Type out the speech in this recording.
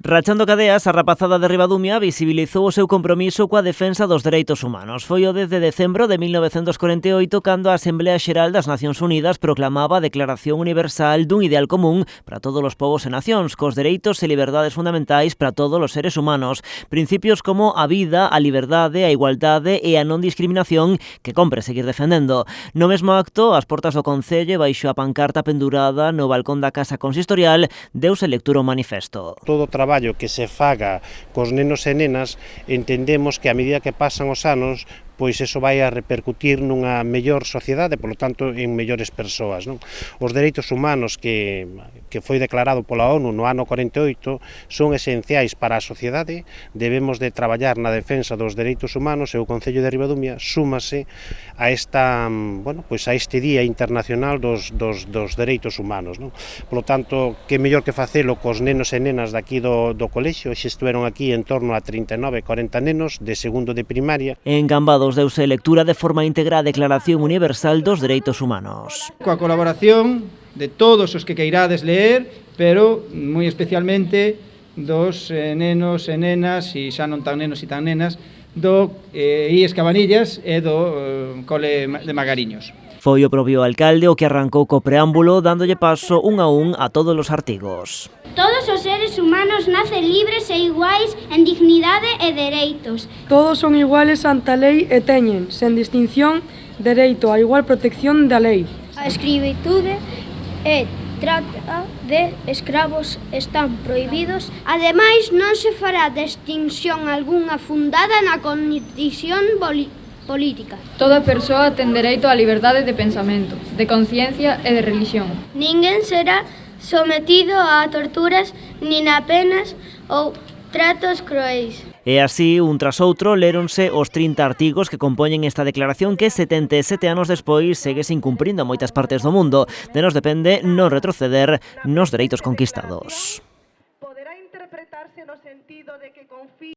Rachando cadeas, a rapazada de Ribadumia visibilizou o seu compromiso coa defensa dos dereitos humanos. Foi o 10 de decembro de 1948 cando a Asamblea Xeral das Nacións Unidas proclamaba a Declaración Universal dun ideal común para todos os povos e nacións, cos dereitos e liberdades fundamentais para todos os seres humanos. Principios como a vida, a liberdade, a igualdade e a non discriminación que compre seguir defendendo. No mesmo acto, ás portas do Concello, baixo a pancarta pendurada no balcón da Casa Consistorial, deuse lectura ao manifesto. Todo o traballo que se faga cos nenos e nenas, entendemos que a medida que pasan os anos, pois eso vai a repercutir nunha mellor sociedade, polo tanto, en mellores persoas, non? Os dereitos humanos que foi declarado pola ONU no ano 48 son esenciais para a sociedade, debemos de traballar na defensa dos dereitos humanos e o Concello de Ribadumia súmase a este Día Internacional dos Dereitos Humanos, non? Polo tanto, que mellor que facelo cos nenos e nenas daqui do colexio, xe estuveron aquí en torno a 39-40 nenos de segundo de primaria. En Cambados deuse lectura de forma íntegra a Declaración Universal dos Dereitos Humanos. Coa colaboración de todos os que queirades ler, pero moi especialmente dos nenos e nenas, e xa non tan nenos e tan nenas, do IES Cabanillas e do Cole de Magariños. Foi o propio alcalde o que arrancou co preámbulo dándolle paso un a todos os artigos. Todos os seres humanos nacen libres e iguais en dignidade e dereitos. Todos son iguales ante a lei e teñen, sen distinción, dereito á igual protección da lei. A escravitude e trata de escravos están prohibidos. Ademais, non se fará distinción algunha fundada na condición política. Toda persoa ten dereito á liberdade de pensamento, de conciencia e de religión. Ninguén será sometido a torturas, nin a penas ou tratos crueis. E así, un tras outro, léronse os 30 artigos que compoñen esta declaración que 77 anos despois segue se incumprindo en moitas partes do mundo. De nos depende non retroceder nos dereitos conquistados.